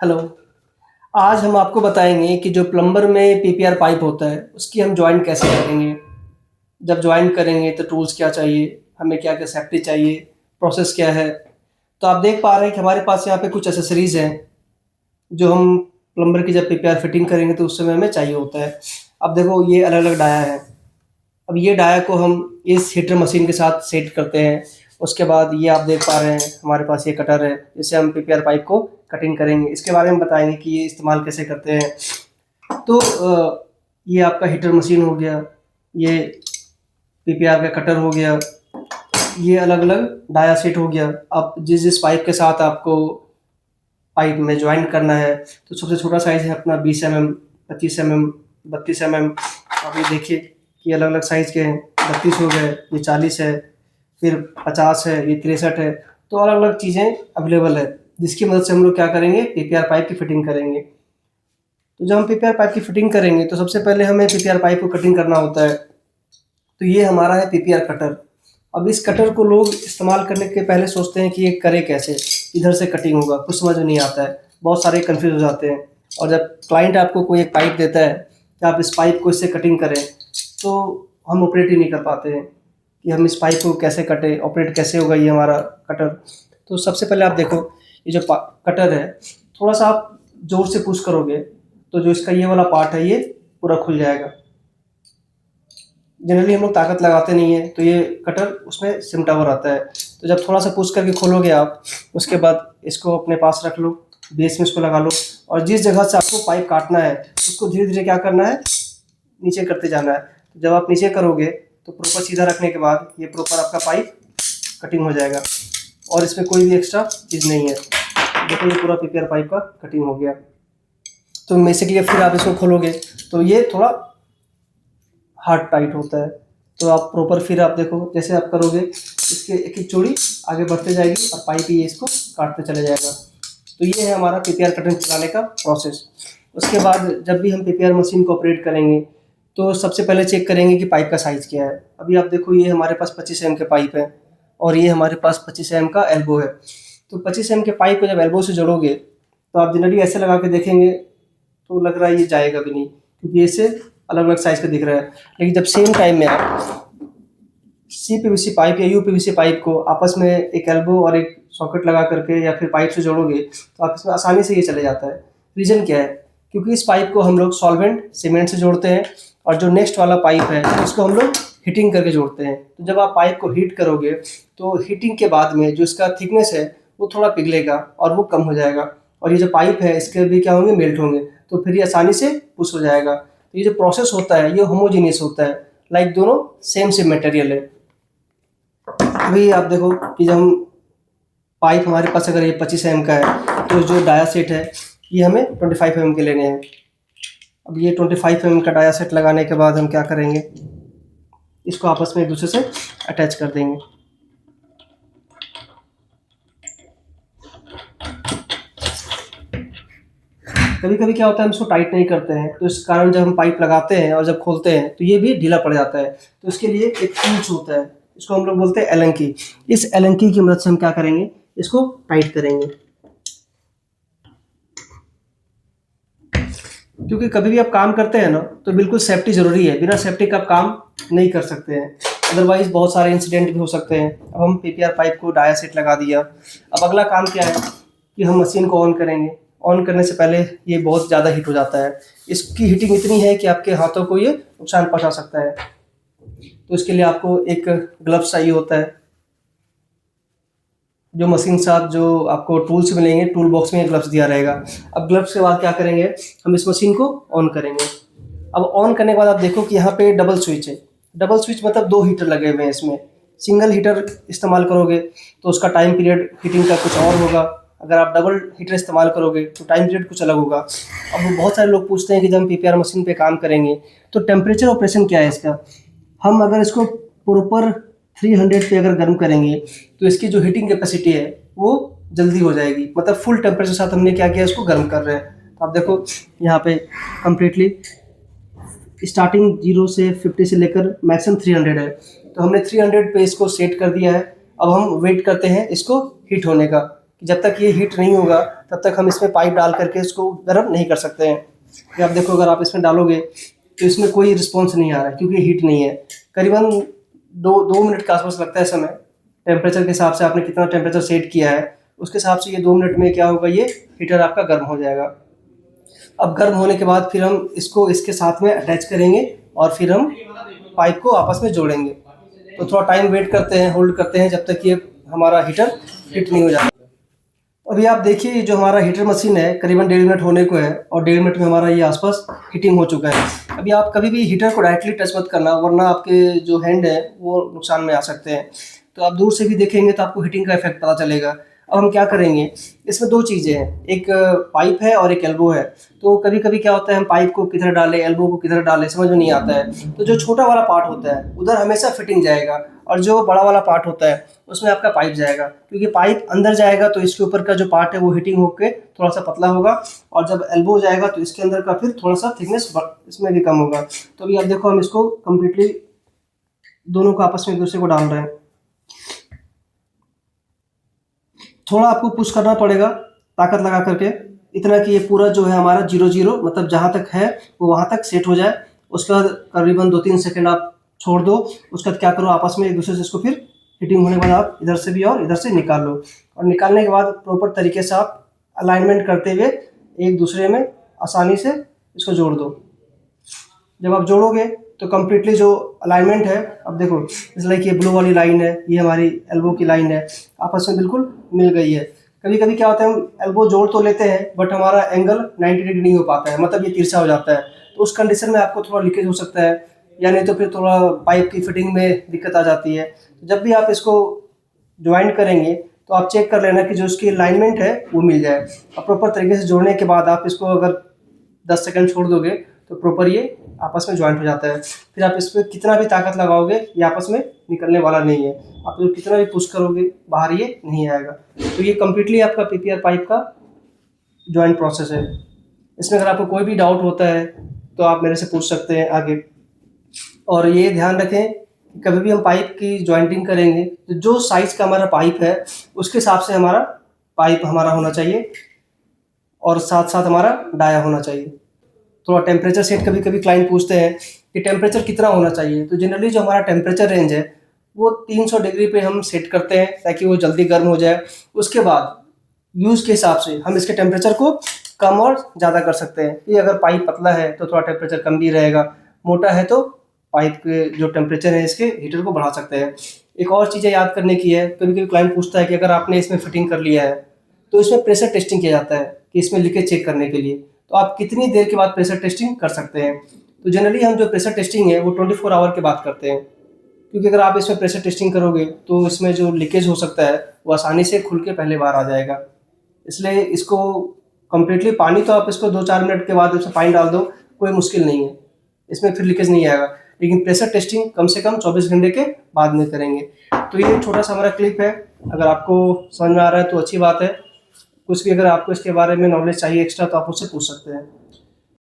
Hello. आज हम आपको बताएंगे कि जो प्लम्बर में पीपीआर पाइप होता है उसकी हम ज्वाइंट कैसे करेंगे। जब ज्वाइंट करेंगे तो टूल्स क्या चाहिए, हमें क्या क्या सेफ्टी चाहिए, प्रोसेस क्या है। तो आप देख पा रहे हैं कि हमारे पास यहाँ पे कुछ एसेसरीज हैं जो हम प्लम्बर की जब पीपीआर फिटिंग करेंगे तो उस समय हमें चाहिए होता है। अब देखो ये अलग अलग डाया है। अब ये डाया को हम इस हीटर मशीन के साथ सेट करते हैं। उसके बाद ये आप देख पा रहे हैं हमारे पास ये कटर है, जिससे हम पीपीआर पाइप को कटिंग करेंगे। इसके बारे में बताएंगे कि ये इस्तेमाल कैसे करते हैं। तो ये आपका हीटर मशीन हो गया, ये पीपीआर का कटर हो गया, ये अलग अलग डाया सेट हो गया। अब जिस जिस पाइप के साथ आपको पाइप में ज्वाइंट करना है, तो सबसे छोटा साइज़ है अपना 20 mm, 25 mm, 32 mm। अब ये देखिए कि अलग अलग साइज़ के हैं। 32 हो गए, ये 40 है, फिर 50 है, ये 63 है। तो अलग अलग चीज़ें अवेलेबल है, जिसकी मदद से हम लोग क्या करेंगे, पीपीआर पाइप की फिटिंग करेंगे। तो जब हम पीपीआर पाइप की फिटिंग करेंगे तो सबसे पहले हमें पीपीआर पाइप को कटिंग करना होता है। तो ये हमारा है पीपीआर कटर। अब इस कटर को लोग इस्तेमाल करने के पहले सोचते हैं कि ये करे कैसे, इधर से कटिंग होगा, कुछ समझ में नहीं आता है, बहुत सारे कंफ्यूज हो जाते हैं। और जब क्लाइंट आपको कोई एक पाइप देता है कि आप इस पाइप को इससे कटिंग करें, तो हम ऑपरेट ही नहीं कर पाते हैं कि हम इस पाइप को कैसे कटें, ऑपरेट कैसे होगा ये हमारा कटर। तो सबसे पहले आप देखो, ये जो कटर है, थोड़ा सा आप जोर से पुश करोगे तो जो इसका ये वाला पार्ट है ये पूरा खुल जाएगा। जनरली हम लोग ताकत लगाते नहीं है, तो ये कटर उसमें सिमटा हुआ रहता है। तो जब थोड़ा सा पुश करके खोलोगे आप, उसके बाद इसको अपने पास रख लो, बेस में इसको लगा लो, और जिस जगह से आपको पाइप काटना है उसको धीरे धीरे क्या करना है, नीचे करते जाना है। तो जब आप नीचे करोगे तो प्रॉपर सीधा रखने के बाद ये प्रॉपर आपका पाइप कटिंग हो जाएगा, और इसमें कोई भी एक्स्ट्रा चीज़ नहीं है। देखो ये पूरा पीपीआर पाइप का कटिंग हो गया। तो बेसिकली फिर आप इसको खोलोगे तो ये थोड़ा हार्ड टाइट होता है। तो आप प्रॉपर फिर आप देखो जैसे आप करोगे, इसके एक एक चौड़ी आगे बढ़ते जाएगी और पाइप ही इसको काटते चले जाएगा। तो ये है हमारा पीपीआर कटिंग चलाने का प्रोसेस। उसके बाद जब भी हम पीपीआर मशीन को ऑपरेट करेंगे तो सबसे पहले चेक करेंगे कि पाइप का साइज़ क्या है। अभी आप देखो ये हमारे पास 25 mm के पाइप है, और ये हमारे पास 25 mm का एल्बो है। तो 25 mm के पाइप को जब एल्बो से जोड़ोगे तो आप जनरली ऐसे लगा के देखेंगे तो लग रहा है ये जाएगा भी नहीं, क्योंकि इससे अलग अलग साइज़ का दिख रहा है। लेकिन जब सेम टाइम में आप CPVC पाइप या UPVC पाइप को आपस में एक एल्बो और एक सॉकेट लगा करके या फिर पाइप से जोड़ोगे तो आप इसमें आसानी से ये चले जाता है। रीज़न क्या है, क्योंकि इस पाइप को हम लोग सॉल्वेंट सीमेंट से जोड़ते हैं, और जो नेक्स्ट वाला पाइप है उसको हम लोग हीटिंग करके जोड़ते हैं। तो जब आप पाइप को हीट करोगे तो हीटिंग के बाद में जो इसका थिकनेस है वो थोड़ा पिघलेगा और वो कम हो जाएगा, और ये जो पाइप है इसके भी क्या होंगे, मेल्ट होंगे। तो फिर ये आसानी से पुश हो जाएगा। तो ये जो प्रोसेस होता है ये होमोजीनियस होता है, लाइक दोनों सेम सेम मटेरियल है। अभी आप देखो कि जब हम पाइप हमारे पास अगर ये 25 mm का है तो जो डाया सेट है ये हमें 25 mm के लेने हैं। अब ये 25 mm का डाया सेट लगाने के बाद हम क्या करेंगे, इसको आपस में एक दूसरे से अटैच कर देंगे। कभी कभी क्या होता है हम इसको टाइट नहीं करते हैं, तो इस कारण जब हम पाइप लगाते हैं और जब खोलते हैं तो ये भी ढीला पड़ जाता है। तो इसके लिए एक टूल्स होता है, इसको हम लोग बोलते हैं एलंकी। इस एलंकी की मदद से हम क्या करेंगे, इसको टाइट करेंगे। क्योंकि कभी भी आप काम करते हैं ना तो बिल्कुल सेफ्टी ज़रूरी है, बिना सेफ्टी का आप काम नहीं कर सकते हैं, अदरवाइज बहुत सारे इंसिडेंट भी हो सकते हैं। अब हम पीपीआर पाइप को डाया सेट लगा दिया। अब अगला काम क्या है कि हम मशीन को ऑन करेंगे। ऑन करने से पहले ये बहुत ज़्यादा हीट हो जाता है, इसकी हीटिंग इतनी है कि आपके हाथों को ये नुकसान पहुँचा सकता है। तो इसके लिए आपको एक ग्लव्स चाहिए होता है, जो मशीन के साथ जो आपको टूल्स मिलेंगे, टूल बॉक्स में ग्लव्स दिया रहेगा। अब ग्लव्स के बाद क्या करेंगे, हम इस मशीन को ऑन करेंगे। अब ऑन करने के बाद आप देखो कि यहाँ पे डबल स्विच है। डबल स्विच मतलब 2 हीटर लगे हुए हैं इसमें। सिंगल हीटर इस्तेमाल करोगे तो उसका टाइम पीरियड हीटिंग का कुछ और होगा, अगर आप डबल हीटर इस्तेमाल करोगे तो टाइम पीरियड कुछ अलग होगा। अब बहुत सारे लोग पूछते हैं कि जब हम पीपीआर मशीन पे काम करेंगे तो टेम्परेचर ऑपरेशन क्या है इसका। हम अगर इसको प्रॉपर 300 पे अगर गर्म करेंगे तो इसकी जो हीटिंग कैपेसिटी है वो जल्दी हो जाएगी, मतलब फुल टेम्परेचर के साथ हमने क्या किया, इसको गर्म कर रहे हैं। तो आप देखो यहाँ पे कम्प्लीटली स्टार्टिंग 0 से 50 से लेकर मैक्सिमम 300 है। तो हमने 300 पे इसको सेट कर दिया है। अब हम वेट करते हैं इसको हीट होने का। कि जब तक ये हीट नहीं होगा तब तक हम इसमें पाइप डाल करके इसको गर्म नहीं कर सकते हैं। ये आप देखो, अगर आप इसमें डालोगे तो इसमें कोई रिस्पॉन्स नहीं आ रहा है क्योंकि हीट नहीं है। करीबन 2 मिनट के आसपास लगता है समय। टेम्परेचर के हिसाब से आपने कितना टेम्परेचर सेट किया है उसके हिसाब से ये 2 मिनट में क्या होगा, ये हीटर आपका गर्म हो जाएगा। अब गर्म होने के बाद फिर हम इसको इसके साथ में अटैच करेंगे और फिर हम पाइप को आपस में जोड़ेंगे। तो थोड़ा टाइम वेट करते हैं, होल्ड करते हैं जब तक ये हमारा हीटर हीट नहीं हो जाता। अभी आप देखिए, ये जो हमारा हीटर मशीन है करीबन 1.5 मिनट होने को है और 1.5 मिनट में हमारा ये आसपास हीटिंग हो चुका है। अभी आप कभी भी हीटर को डायरेक्टली टच मत करना, वरना आपके जो हैंड है वो नुकसान में आ सकते हैं। तो आप दूर से भी देखेंगे तो आपको हीटिंग का इफेक्ट पता चलेगा। अब हम क्या करेंगे, इसमें 2 चीज़ें हैं, एक पाइप है और एक एल्बो है। तो कभी कभी क्या होता है, हम पाइप को किधर डालें, एल्बो को किधर डालें, समझ में नहीं आता है। तो जो छोटा वाला पार्ट होता है उधर हमेशा फिटिंग जाएगा और जो बड़ा वाला पार्ट होता है उसमें आपका पाइप जाएगा, क्योंकि पाइप अंदर जाएगा तो इसके ऊपर का जो पार्ट है वो हीटिंग होकर थोड़ा सा पतला होगा, और जब एल्बो जाएगा तो इसके अंदर का फिर थोड़ा सा थिकनेस इसमें भी कम होगा। तो अभी आप देखो, हम इसको कम्प्लीटली दोनों को आपस में एक दूसरे को डाल रहे हैं। थोड़ा आपको पुश करना पड़ेगा ताकत लगा करके, इतना कि ये पूरा जो है हमारा 0-0 मतलब जहाँ तक है वो वहाँ तक सेट हो जाए। उसके बाद करीबन 2-3 सेकंड आप छोड़ दो। उसके बाद क्या करो, आपस में एक दूसरे से इसको फिर हीटिंग होने के बाद आप इधर से भी और इधर से निकाल लो, और निकालने के बाद प्रॉपर तरीके से आप अलाइनमेंट करते हुए एक दूसरे में आसानी से इसको जोड़ दो। जब आप जोड़ोगे तो कम्प्लीटली जो अलाइनमेंट है, अब देखो इस लाइक ये ब्लू वाली लाइन है, ये हमारी एल्बो की लाइन है, आपस में बिल्कुल मिल गई है। कभी कभी क्या होता है, हम एल्बो जोड़ तो लेते हैं बट हमारा एंगल 90 डिग्री नहीं हो पाता है, मतलब ये तिरछा हो जाता है। तो उस कंडीशन में आपको थोड़ा लीकेज हो सकता है, या नहीं तो फिर थोड़ा पाइप की फिटिंग में दिक्कत आ जाती है। तो जब भी आप इसको ज्वाइंट करेंगे तो आप चेक कर लेना कि जो इसकी अलाइनमेंट है वो मिल जाए। और प्रॉपर तरीके से जोड़ने के बाद आप इसको अगर 10 सेकंड छोड़ दोगे तो प्रॉपर ये आपस में ज्वाइंट हो जाता है। फिर आप इस पर कितना भी ताकत लगाओगे ये आपस में निकलने वाला नहीं है। आप जो कितना भी पुश करोगे बाहर ये नहीं आएगा। तो ये कम्प्लीटली आपका पीपीआर पाइप का ज्वाइंट प्रोसेस है। इसमें अगर आपको कोई भी डाउट होता है तो आप मेरे से पूछ सकते हैं आगे। और ये ध्यान रखें कि कभी भी हम पाइप की ज्वाइंटिंग करेंगे तो जो साइज़ का हमारा पाइप है उसके हिसाब से हमारा पाइप हमारा होना चाहिए, और साथ साथ हमारा डाया होना चाहिए। थोड़ा टेम्परेचर सेट कभी कभी क्लाइंट पूछते हैं कि टेम्परेचर कितना होना चाहिए, तो जनरली जो हमारा टेम्परेचर रेंज है वो 300 डिग्री पे हम सेट करते हैं ताकि वो जल्दी गर्म हो जाए। उसके बाद यूज़ के हिसाब से हम इसके टेम्परेचर को कम और ज़्यादा कर सकते हैं। ये अगर पाइप पतला है तो थोड़ा टेम्परेचर कम भी रहेगा, मोटा है तो पाइप के जो टेम्परेचर है इसके हीटर को बढ़ा सकते हैं। एक और चीज़ें याद करने की है, कभी कभी क्लाइंट पूछता है कि अगर आपने इसमें फिटिंग कर लिया है तो इसमें प्रेशर टेस्टिंग किया जाता है कि इसमें लीकेज चेक करने के लिए। तो आप कितनी देर के बाद प्रेशर टेस्टिंग कर सकते हैं। तो जनरली हम जो प्रेशर टेस्टिंग है वो 24 आवर के बाद करते हैं, क्योंकि अगर आप इसमें प्रेशर टेस्टिंग करोगे तो इसमें जो लीकेज हो सकता है वो आसानी से खुल के पहले बाहर आ जाएगा। इसलिए इसको कम्प्लीटली पानी तो आप इसको 2-4 मिनट के बाद इसमें पानी डाल दो, कोई मुश्किल नहीं है, इसमें फिर लीकेज नहीं आएगा। लेकिन प्रेशर टेस्टिंग कम से कम 24 घंटे के बाद में करेंगे। तो ये छोटा सा हमारा क्लिप है, अगर आपको समझ में आ रहा है तो अच्छी बात है। कुछ भी अगर आपको इसके बारे में नॉलेज चाहिए एक्स्ट्रा तो आप मुझसे पूछ सकते हैं।